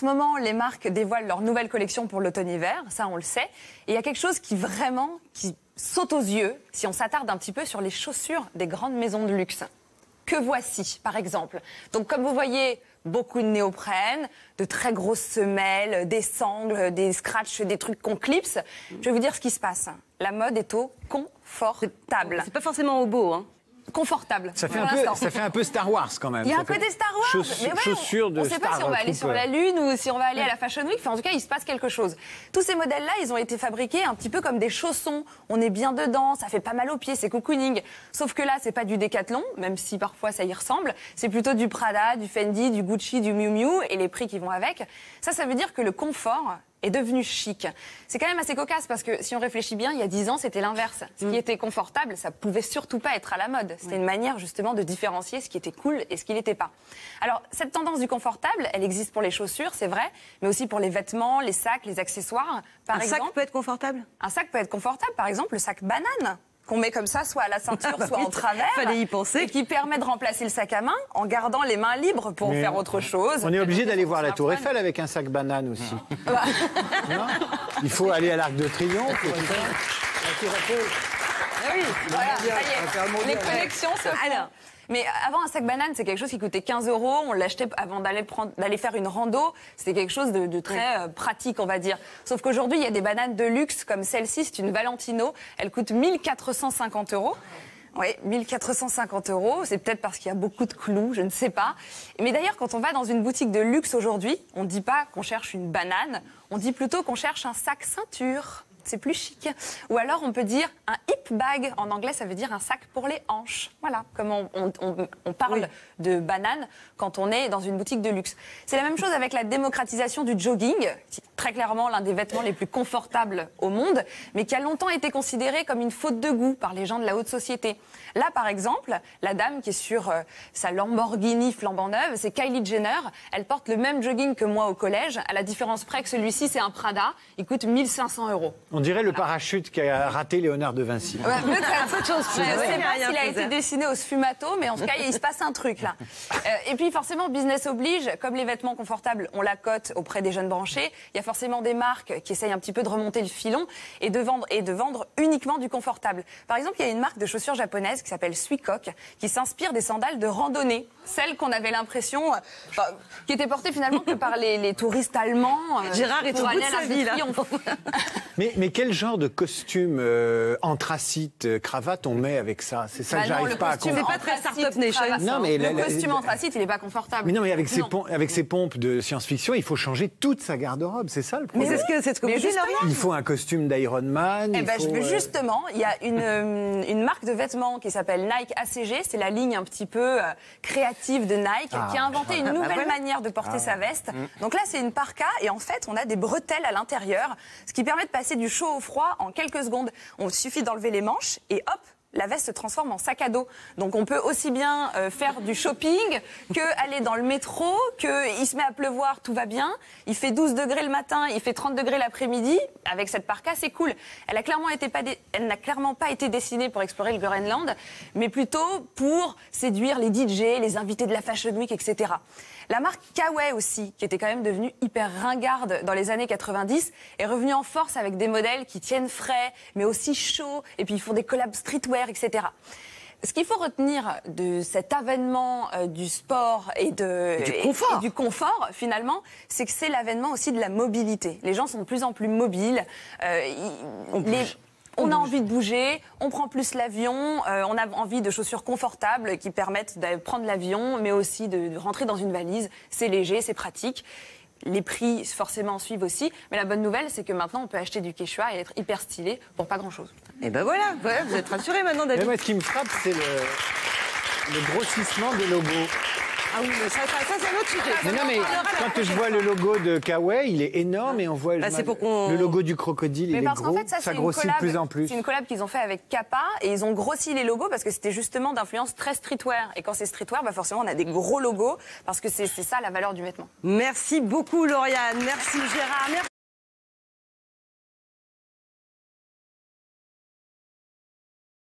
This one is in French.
ce moment, les marques dévoilent leur nouvelle collection pour l'automne-hiver, ça on le sait. Et il y a quelque chose qui saute aux yeux si on s'attarde un petit peu sur les chaussures des grandes maisons de luxe. Que voici, par exemple. Donc comme vous voyez, beaucoup de néoprène, de très grosses semelles, des sangles, des scratchs, des trucs qu'on clipse. Je vais vous dire ce qui se passe. La mode est au confortable. C'est pas forcément au beau, hein. Confortable. Ça fait un peu Star Wars quand même. Il y a un côté Star Wars. Chaussures de on ne sait pas si on va aller sur la Lune ou si on va aller à la Fashion Week. Enfin, en tout cas, il se passe quelque chose. Tous ces modèles-là, ils ont été fabriqués un petit peu comme des chaussons. On est bien dedans, ça fait pas mal aux pieds, c'est cocooning. Sauf que là, c'est pas du Decathlon, même si parfois ça y ressemble. C'est plutôt du Prada, du Fendi, du Gucci, du Miu Miu et les prix qui vont avec. Ça veut dire que le confort est devenu chic. C'est quand même assez cocasse parce que si on réfléchit bien, il y a 10 ans, c'était l'inverse. Ce qui était confortable, ça pouvait surtout pas être à la mode. C'était une manière justement de différencier ce qui était cool et ce qui n'était pas. Alors, cette tendance du confortable, elle existe pour les chaussures, c'est vrai, mais aussi pour les vêtements, les sacs, les accessoires. Par exemple, sac peut être confortable ? Un sac peut être confortable, par exemple, le sac banane qu'on met comme ça, soit à la ceinture, soit en travers. Fallait y penser. Et qui permet de remplacer le sac à main en gardant les mains libres pour faire autre chose. On est obligé d'aller voir la Tour Eiffel avec un sac banane aussi. Non, il faut aller à l'Arc de Triomphe. La Tour Eiffel. Oui, voilà, ça y est. Les connexions se font. Alors, mais avant, un sac banane, c'est quelque chose qui coûtait 15 €. On l'achetait avant d'aller faire une rando. C'était quelque chose de très pratique, on va dire. Sauf qu'aujourd'hui, il y a des bananes de luxe comme celle-ci. C'est une Valentino. Elle coûte 1 450 €. Oui, 1 450 €. C'est peut-être parce qu'il y a beaucoup de clous, je ne sais pas. Mais d'ailleurs, quand on va dans une boutique de luxe aujourd'hui, on ne dit pas qu'on cherche une banane. On dit plutôt qu'on cherche un sac ceinture. C'est plus chic. Ou alors on peut dire un hip bag. En anglais, ça veut dire un sac pour les hanches. Voilà, comme on parle de banane quand on est dans une boutique de luxe. C'est la même chose avec la démocratisation du jogging, qui est très clairement l'un des vêtements les plus confortables au monde, mais qui a longtemps été considéré comme une faute de goût par les gens de la haute société. Là, par exemple, la dame qui est sur sa Lamborghini flambant neuve, c'est Kylie Jenner. Elle porte le même jogging que moi au collège, à la différence près que celui-ci, c'est un Prada. Il coûte 1 500 €. On dirait le parachute qu'a raté Léonard de Vinci. Ouais, un peu de choses. Je ne sais pas s'il a été dessiné au sfumato, mais en tout cas, il se passe un truc là. Et puis forcément, business oblige, comme les vêtements confortables, on la cote auprès des jeunes branchés. Il y a forcément des marques qui essayent un petit peu de remonter le filon et de vendre uniquement du confortable. Par exemple, il y a une marque de chaussures japonaise qui s'appelle Suicock, qui s'inspire des sandales de randonnée, celles qu'on avait l'impression, qui étaient portées finalement que par les touristes allemands. Gérard est au bout de sa vie là. Mais quel genre de costume anthracite, cravate on met avec ça? C'est ça que j'arrive pas à comprendre. C'est pas très Startup Nation. Non, mais le costume anthracite, il n'est pas confortable. Mais non, mais avec ces pompes de science-fiction, il faut changer toute sa garde-robe. C'est ça le problème. Mais c'est ce que vous dites, Lauriane. Il faut un costume d'Iron Man. Justement, il y a une marque de vêtements qui s'appelle Nike ACG. C'est la ligne un petit peu créative de Nike qui a inventé une nouvelle manière de porter sa veste. Donc là, c'est une parka et en fait, on a des bretelles à l'intérieur, ce qui permet de passer du chaud au froid en quelques secondes. Il suffit d'enlever les manches et hop, la veste se transforme en sac à dos. Donc on peut aussi bien faire du shopping que aller dans le métro, qu'il se met à pleuvoir, tout va bien. Il fait 12 degrés le matin, il fait 30 degrés l'après-midi. Avec cette parka, c'est cool. Elle n'a clairement pas été dessinée pour explorer le Groenland, mais plutôt pour séduire les DJ, les invités de la Fashion Week, etc. La marque Kawaii aussi, qui était quand même devenue hyper ringarde dans les années 90, est revenue en force avec des modèles qui tiennent frais, mais aussi chauds, et puis ils font des collabs streetwear, etc. Ce qu'il faut retenir de cet avènement du sport et du confort, finalement, c'est que c'est l'avènement aussi de la mobilité. Les gens sont de plus en plus mobiles. On a envie de bouger, on prend plus l'avion, on a envie de chaussures confortables qui permettent de prendre l'avion, mais aussi de rentrer dans une valise. C'est léger, c'est pratique. Les prix, forcément, suivent aussi. Mais la bonne nouvelle, c'est que maintenant, on peut acheter du Quechua et être hyper stylé pour pas grand-chose. Et ben voilà, vous êtes rassurés maintenant, David. Mais moi, ce qui me frappe, c'est le grossissement des logos. Ah oui, mais ça c'est un autre sujet. Mais non, mais quand je vois le logo de Kawaii, il est énorme et on voit le logo du crocodile, il est gros. En fait, ça grossit de plus en plus. C'est une collab qu'ils ont fait avec Kappa et ils ont grossi les logos parce que c'était justement d'influence très streetwear. Et quand c'est streetwear, forcément, on a des gros logos parce que c'est ça la valeur du vêtement. Merci beaucoup, Lauriane. Merci, Gérard. Merci.